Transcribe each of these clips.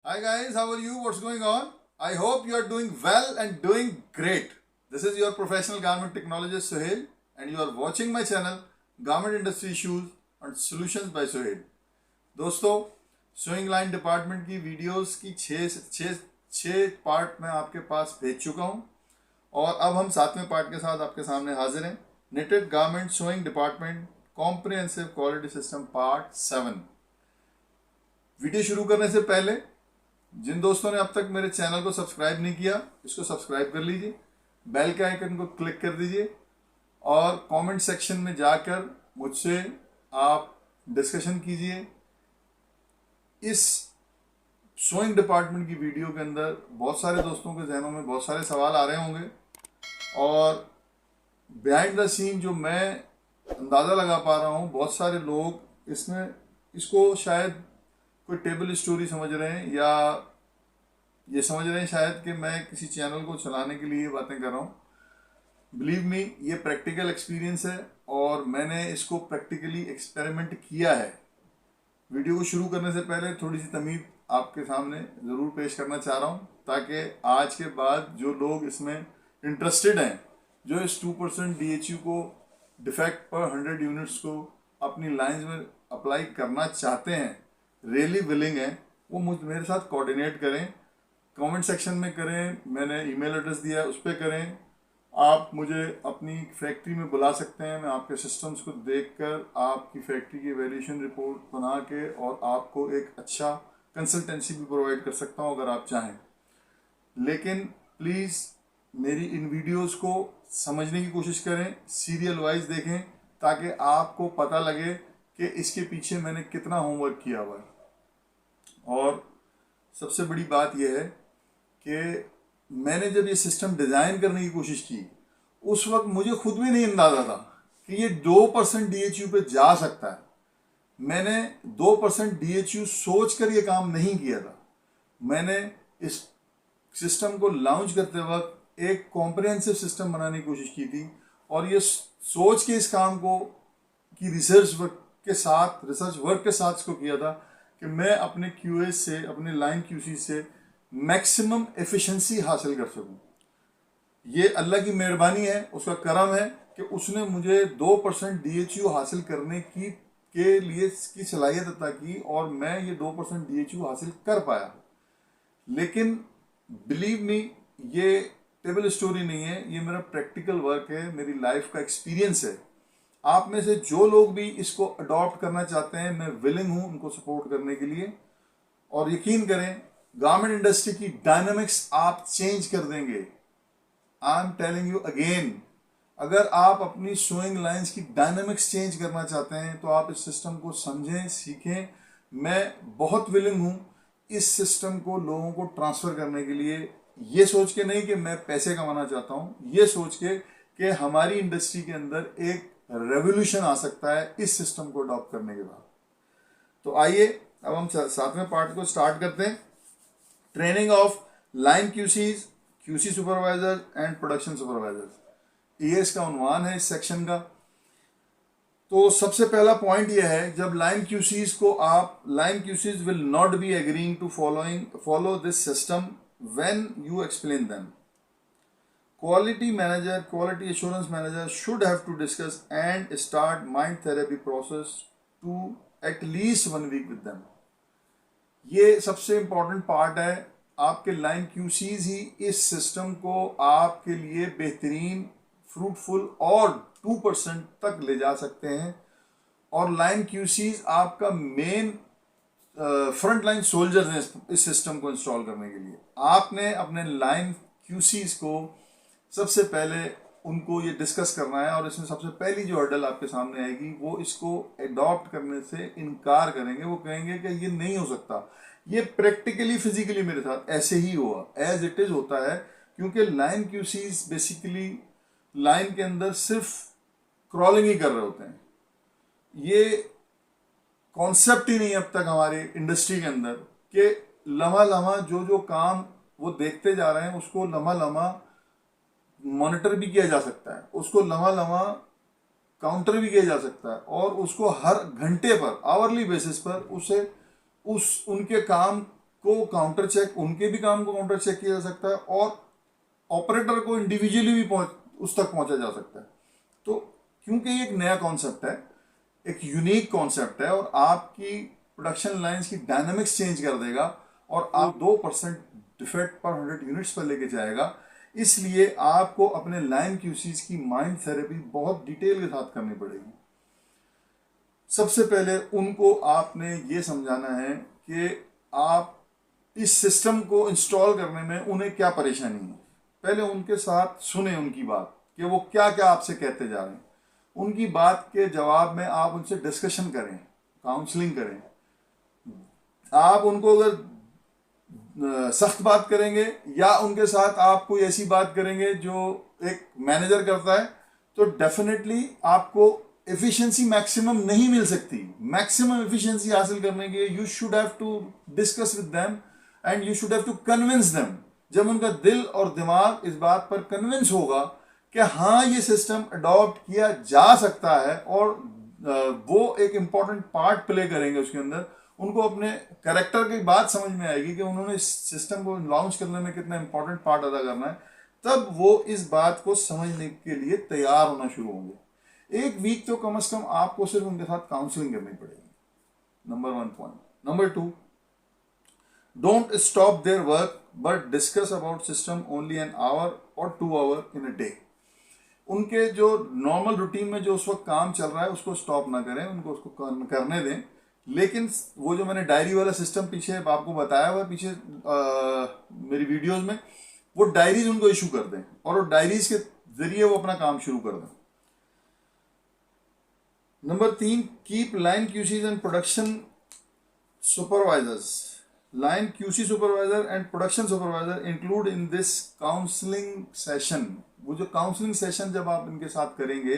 Hi guys, how are you? What's going on? I hope you are doing well and doing great. This is your professional garment technologist Sohail and you are watching my channel Garment Industry Issues and Solutions by Sohail. दोस्तों, sowing line department की videos की छः part मैं आपके पास भेज चुका हूं और अब हम सातवें पार्ट के साथ आपके सामने हाजिर हैं। Knitted garment sewing department comprehensive quality system part 7। वीडियो शुरू करने से पहले जिन दोस्तों ने अब तक मेरे चैनल को सब्सक्राइब नहीं किया, इसको सब्सक्राइब कर लीजिए, बेल के आइकन को क्लिक कर दीजिए और कमेंट सेक्शन में जाकर मुझसे आप डिस्कशन कीजिए। इस सोइंग डिपार्टमेंट की वीडियो के अंदर बहुत सारे दोस्तों के जहनों में बहुत सारे सवाल आ रहे होंगे और बिहाइंड द सीन जो मैं अंदाज़ा लगा पा रहा हूँ, बहुत सारे लोग इसको शायद कोई टेबल स्टोरी समझ रहे हैं या ये समझ रहे हैं शायद कि मैं किसी चैनल को चलाने के लिए बातें कर रहा हूँ। बिलीव मी, ये प्रैक्टिकल एक्सपीरियंस है और मैंने इसको प्रैक्टिकली एक्सपेरिमेंट किया है। वीडियो को शुरू करने से पहले थोड़ी सी तमीज़ आपके सामने ज़रूर पेश करना चाह रहा हूँ ताकि आज के बाद जो लोग इसमें इंटरेस्टेड हैं, जो इस 2% DHU को डिफेक्ट पर 100 यूनिट्स को अपनी लाइंस में अप्लाई करना चाहते हैं, रियली विलिंग है, वो मेरे साथ कोऑर्डिनेट करें, कमेंट सेक्शन में करें। मैंने ईमेल एड्रेस दिया है, उस पर करें। आप मुझे अपनी फैक्ट्री में बुला सकते हैं, मैं आपके सिस्टम्स को देखकर आपकी फैक्ट्री की वैल्यूएशन रिपोर्ट बना के और आपको एक अच्छा कंसल्टेंसी भी प्रोवाइड कर सकता हूं अगर आप चाहें। लेकिन प्लीज़ मेरी इन वीडियोस को समझने की कोशिश करें, सीरियल वाइज देखें ताकि आपको पता लगे कि इसके पीछे मैंने कितना होमवर्क किया हुआ है। और सबसे बड़ी बात यह है कि मैंने जब ये सिस्टम डिज़ाइन करने की कोशिश की उस वक्त मुझे खुद भी नहीं अंदाज़ा था कि ये 2% DHU पे जा सकता है। मैंने 2% DHU सोच कर ये काम नहीं किया था। मैंने इस सिस्टम को लॉन्च करते वक्त एक कॉम्प्रिहेंसिव सिस्टम बनाने की कोशिश की थी और ये सोच के इस काम को की रिसर्च वर्क के साथ इसको किया था कि मैं अपने QA से, अपने लाइन QC से मैक्सिमम एफिशिएंसी हासिल कर सकूं। ये अल्लाह की मेहरबानी है, उसका करम है कि उसने मुझे 2% DHU हासिल करने के लिए की सलाहियत अता की और मैं ये 2% DHU हासिल कर पाया। लेकिन बिलीव मी, ये टेबल स्टोरी नहीं है, ये मेरा प्रैक्टिकल वर्क है, मेरी लाइफ का एक्सपीरियंस है। आप में से जो लोग भी इसको अडॉप्ट करना चाहते हैं, मैं विलिंग हूं उनको सपोर्ट करने के लिए। और यकीन करें, गारमेंट इंडस्ट्री की डायनामिक्स आप चेंज कर देंगे। I am telling you again, अगर आप अपनी सोइंग लाइंस की डायनामिक्स चेंज करना चाहते हैं तो आप इस सिस्टम को समझें, सीखें। मैं बहुत विलिंग हूं इस सिस्टम को लोगों को ट्रांसफर करने के लिए, ये सोच के नहीं कि मैं पैसे कमाना चाहता हूं, ये सोच के कि हमारी इंडस्ट्री के अंदर एक रेवोल्यूशन आ सकता है इस सिस्टम को अडॉप्ट करने के बाद। तो आइए अब हम सातवें पार्ट को स्टार्ट करते हैं। Training of line QCs, QC supervisor and production supervisor, ये इसका उन्वान है इस सेक्शन का। तो सबसे पहला पॉइंट ये है, जब line QCs will not be agreeing to follow this system when you explain them. Quality manager, quality assurance manager should have to discuss and start mind therapy process to at least 1 week with them. ये सबसे important part है। आपके line QCs ही इस system को आपके लिए बेहतरीन, fruitful और 2% तक ले जा सकते हैं। और लाइन QCs आपका मेन फ्रंट लाइन सोल्जर्स हैं इस सिस्टम को इंस्टॉल करने के लिए। आपने अपने लाइन QCs को सबसे पहले उनको ये डिस्कस करना है और इसमें सबसे पहली जो हर्डल आपके सामने आएगी वो इसको एडॉप्ट करने से इनकार करेंगे। वो कहेंगे कि ये नहीं हो सकता। ये प्रैक्टिकली फिजिकली मेरे साथ ऐसे ही हुआ, एज इट इज होता है, क्योंकि लाइन QCs बेसिकली लाइन के अंदर सिर्फ क्रॉलिंग ही कर रहे होते हैं। ये कॉन्सेप्ट ही नहीं अब तक हमारी इंडस्ट्री के अंदर कि लम्हा लम्हा जो काम वो देखते जा रहे हैं उसको लम्हा लम्हा मॉनिटर भी किया जा सकता है, उसको लम्हा लम्हा काउंटर भी किया जा सकता है और उसको हर घंटे पर, आवरली बेसिस पर उसे उनके काम को काउंटर चेक, उनके भी काम को काउंटर चेक किया जा सकता है और ऑपरेटर को इंडिविजुअली भी उस तक पहुंचा जा सकता है। तो क्योंकि ये एक नया कॉन्सेप्ट है, एक यूनिक कॉन्सेप्ट है और आपकी प्रोडक्शन लाइंस की डायनामिक्स चेंज कर देगा और आप 2% डिफेक्ट पर 100 यूनिट्स पर लेके जाएगा, इसलिए आपको अपने लाइन क्यूसीज की माइंड थेरेपी बहुत डिटेल के साथ करनी पड़ेगी। सबसे पहले उनको आपने ये समझाना है कि आप इस सिस्टम को इंस्टॉल करने में उन्हें क्या परेशानी है। पहले उनके साथ सुने उनकी बात कि वो क्या क्या आपसे कहते जा रहे हैं। उनकी बात के जवाब में आप उनसे डिस्कशन करें, काउंसलिंग करें। आप उनको अगर सख्त बात करेंगे या उनके साथ आप कोई ऐसी बात करेंगे जो एक मैनेजर करता है, तो डेफिनेटली आपको एफिशिएंसी मैक्सिमम नहीं मिल सकती। मैक्सिमम एफिशिएंसी हासिल करने के लिए you should have to discuss with them and you should have to convince them. जब उनका दिल और दिमाग इस बात पर कन्विंस होगा कि हाँ ये सिस्टम अडॉप्ट किया जा सकता है और वो एक इम्पॉर्टेंट पार्ट प्ले करेंगे उसके अंदर, उनको अपने कैरेक्टर की बात समझ में आएगी कि उन्होंने इस सिस्टम को लॉन्च करने में कितना इंपॉर्टेंट पार्ट अदा करना है, तब वो इस बात को समझने के लिए तैयार होना शुरू होंगे। एक वीक तो कम से कम आपको सिर्फ उनके साथ काउंसलिंग करनी पड़ेगी। Number 1 point. Number 2, don't stop their work but discuss about system only an hour और 2 आवर इन अ डे। उनके जो नॉर्मल रूटीन में जो उस वक्त काम चल रहा है उसको स्टॉप ना करें, उनको उसको करने दें, लेकिन वो जो मैंने डायरी वाला सिस्टम पीछे आपको बताया हुआ पीछे मेरी वीडियोस में, वो डायरीज उनको इशू कर दें और वो डायरीज के जरिए वो अपना काम शुरू कर दें। Number 3, keep line QCs and production supervisors, line QC supervisor and production supervisor include in this counselling session. वो जो काउंसलिंग सेशन जब आप इनके साथ करेंगे,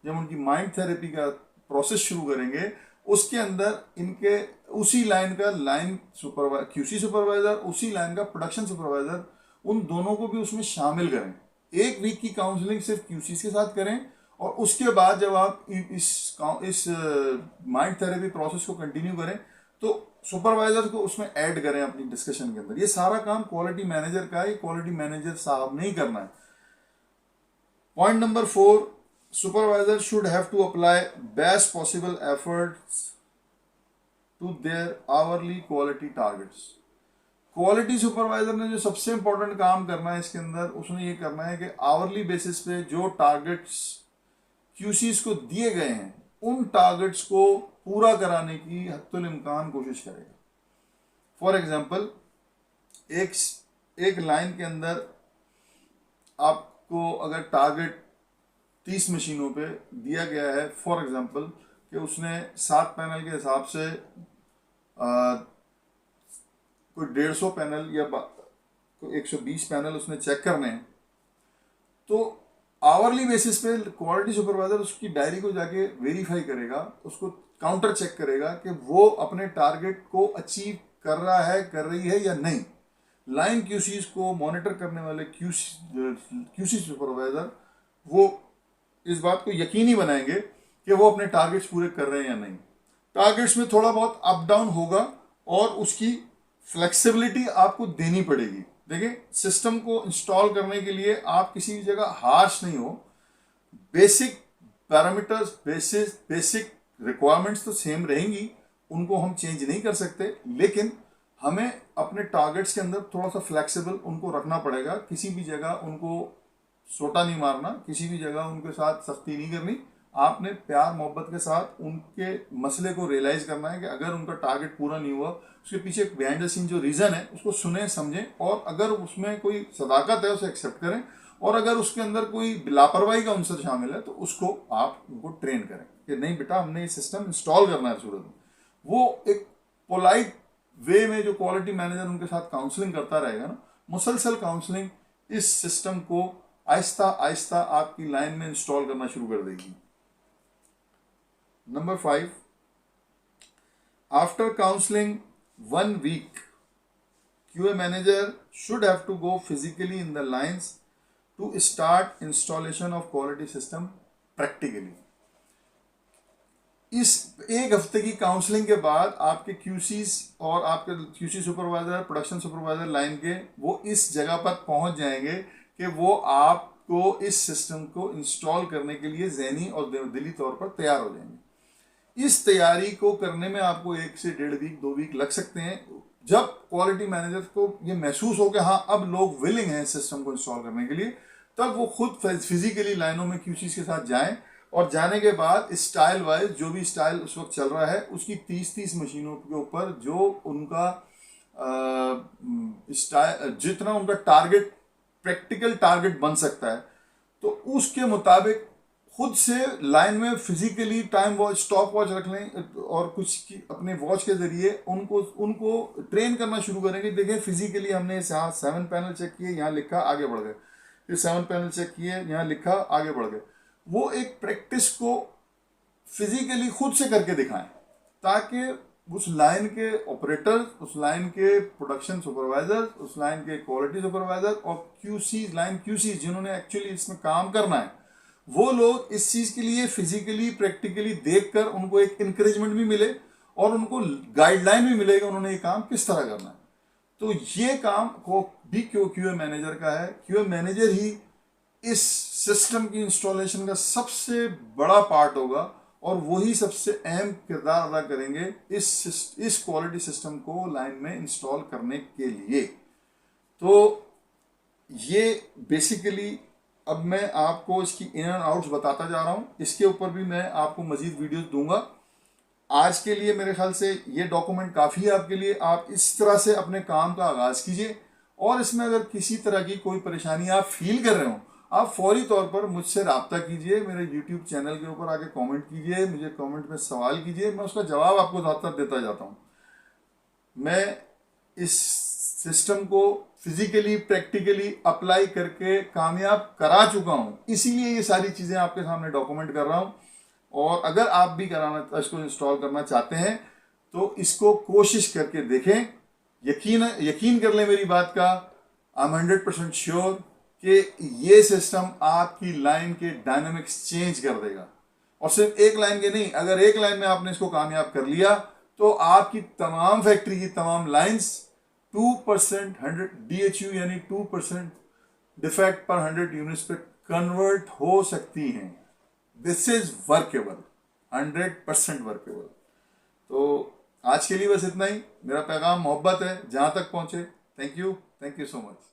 जब उनकी माइंड थेरेपी का प्रोसेस शुरू करेंगे, उसके अंदर इनके उसी लाइन का लाइन क्यूसी सुपरवाइजर, उसी लाइन का प्रोडक्शन सुपरवाइजर, उन दोनों को भी उसमें शामिल करें। 1 वीक की काउंसलिंग सिर्फ क्यूसी के साथ करें और उसके बाद जब आप इस माइंड थेरेपी प्रोसेस को कंटिन्यू करें तो सुपरवाइजर को उसमें ऐड करें अपनी डिस्कशन के अंदर। ये सारा काम क्वालिटी मैनेजर का है, क्वालिटी मैनेजर साहब ने ही करना है। Point number 4, supervisor should have to apply best possible efforts to their hourly quality targets। Quality supervisor ने जो सबसे इंपॉर्टेंट काम करना है इसके अंदर, उसने ये करना है कि आवरली बेसिस पे जो टारगेट्स क्यूसीज को दिए गए हैं उन टारगेट्स को पूरा कराने की हत्तुल इम्कान कोशिश करेगा। फॉर एग्जांपल, एक लाइन के अंदर आपको अगर टारगेट 30 मशीनों पे दिया गया है, फॉर एग्जांपल कि उसने 7 पैनल के हिसाब से कोई 150 पैनल या कोई 120 पैनल उसने चेक करने हैं, तो आवरली बेसिस पे क्वालिटी सुपरवाइजर उसकी डायरी को जाके वेरीफाई करेगा, उसको काउंटर चेक करेगा कि वो अपने टारगेट को अचीव कर रहा है, कर रही है या नहीं। लाइन क्यूसीज को मॉनिटर करने वाले क्यूसी सुपरवाइजर वो इस बात को यकीनी बनाएंगे कि वो अपने टारगेट्स पूरे कर रहे हैं या नहीं। टारगेट्स में थोड़ा बहुत अप डाउन होगा और उसकी फ्लेक्सिबिलिटी आपको देनी पड़ेगी। देखिए, सिस्टम को इंस्टॉल करने के लिए आप किसी भी जगह हार्श नहीं हो। बेसिक पैरामीटर्स, बेसिक रिक्वायरमेंट्स तो सेम रहेंगी, उनको हम चेंज नहीं कर सकते, लेकिन हमें अपने टारगेट्स के अंदर थोड़ा सा फ्लेक्सिबल उनको रखना पड़ेगा। किसी भी जगह उनको सोटा नहीं मारना, किसी भी जगह उनके साथ सख्ती नहीं करनी। आपने प्यार मोहब्बत के साथ उनके मसले को रियलाइज करना है कि अगर उनका टारगेट पूरा नहीं हुआ, उसके पीछे बिहाइंड द सीन जो रीज़न है उसको सुने समझें, और अगर उसमें कोई सदाकत है उसे एक्सेप्ट करें, और अगर उसके अंदर कोई लापरवाही का अंसर शामिल है तो उसको आप उनको ट्रेन करें कि नहीं बेटा, हमने ये सिस्टम इंस्टॉल करना है सूरत में। वो एक पोलाइट वे में जो क्वालिटी मैनेजर उनके साथ काउंसलिंग करता रहेगा ना, मुसलसल काउंसलिंग इस सिस्टम को आहिस्ता आहिस्ता आपकी लाइन में इंस्टॉल करना शुरू कर देगी। Number 5, after counselling 1 week, QA manager should have to go physically in the lines to start installation of quality system practically। इस एक हफ्ते की काउंसलिंग के बाद आपके क्यूसीज और आपके QC supervisor, production supervisor line के, वो इस जगह पर पहुंच जाएंगे कि वो आपको इस सिस्टम को इंस्टॉल करने के लिए ज़हनी और दिली तौर पर तैयार हो जाएंगे। इस तैयारी को करने में आपको 1 से 1.5 वीक 2 वीक लग सकते हैं। जब क्वालिटी मैनेजर को ये महसूस हो कि हाँ अब लोग विलिंग हैं सिस्टम को इंस्टॉल करने के लिए, तब वो खुद फिजिकली लाइनों में क्यूसीज के साथ जाएं और जाने के बाद स्टाइल वाइज जो भी स्टाइल उस वक्त चल रहा है उसकी 30 मशीनों के ऊपर जो उनका स्टाइल, जितना उनका टारगेट, प्रैक्टिकल टारगेट बन सकता है, तो उसके मुताबिक खुद से लाइन में physically time watch, stop watch रख लें और कुछ अपने वॉच के जरिए उनको ट्रेन करना शुरू करेंगे। देखें फिजिकली हमने यहाँ 7 पैनल चेक किए, यहाँ लिखा, आगे बढ़ गए, फिर 7 पैनल चेक किए, यहाँ लिखा, आगे बढ़ गए। वो एक प्रैक्टिस को फिजिकली खुद से करके दिखाएं ताकि उस लाइन के ऑपरेटर, उस लाइन के प्रोडक्शन सुपरवाइजर, उस लाइन के क्वालिटी सुपरवाइजर और क्यूसी, लाइन क्यूसी जिन्होंने एक्चुअली इसमें काम करना है, वो लोग इस चीज़ के लिए फिजिकली प्रैक्टिकली देखकर उनको एक इंकरेजमेंट भी मिले और उनको गाइडलाइन भी मिलेगा उन्होंने ये काम किस तरह करना है। तो ये काम को भी क्यूए मैनेजर का है। क्यूए मैनेजर ही इस सिस्टम की इंस्टॉलेशन का सबसे बड़ा पार्ट होगा और वही सबसे अहम किरदार अदा करेंगे इस क्वालिटी सिस्टम को लाइन में इंस्टॉल करने के लिए। तो ये बेसिकली अब मैं आपको इसकी इन एंड आउट्स बताता जा रहा हूँ। इसके ऊपर भी मैं आपको मजीद वीडियोस दूंगा। आज के लिए मेरे ख्याल से ये डॉक्यूमेंट काफ़ी है आपके लिए। आप इस तरह से अपने काम का आगाज़ कीजिए और इसमें अगर किसी तरह की कोई परेशानी आप फील कर रहे हो, आप फौरी तौर पर मुझसे रब्ता कीजिए, मेरे YouTube चैनल के ऊपर आके कमेंट कीजिए, मुझे कमेंट में सवाल कीजिए, मैं उसका जवाब आपको ज़्यादातर देता जाता हूँ। मैं इस सिस्टम को फिजिकली प्रैक्टिकली अप्लाई करके कामयाब करा चुका हूँ, इसीलिए ये सारी चीज़ें आपके सामने डॉक्यूमेंट कर रहा हूँ। और अगर आप भी कराना, इसको इंस्टॉल करना चाहते हैं तो इसको कोशिश करके देखें। यकीन कर लें मेरी बात का, आई एम 100% श्योर कि ये सिस्टम आपकी लाइन के डायनामिक्स चेंज कर देगा। और सिर्फ एक लाइन के नहीं, अगर एक लाइन में आपने इसको कामयाब कर लिया तो आपकी तमाम फैक्ट्री की तमाम लाइंस 2% 100 DHU यानी 2% डिफेक्ट पर 100 यूनिट्स पे कन्वर्ट हो सकती हैं। This is workable, 100% workable. तो आज के लिए बस इतना ही। मेरा पैगाम मोहब्बत है, जहां तक पहुंचे। Thank you so much.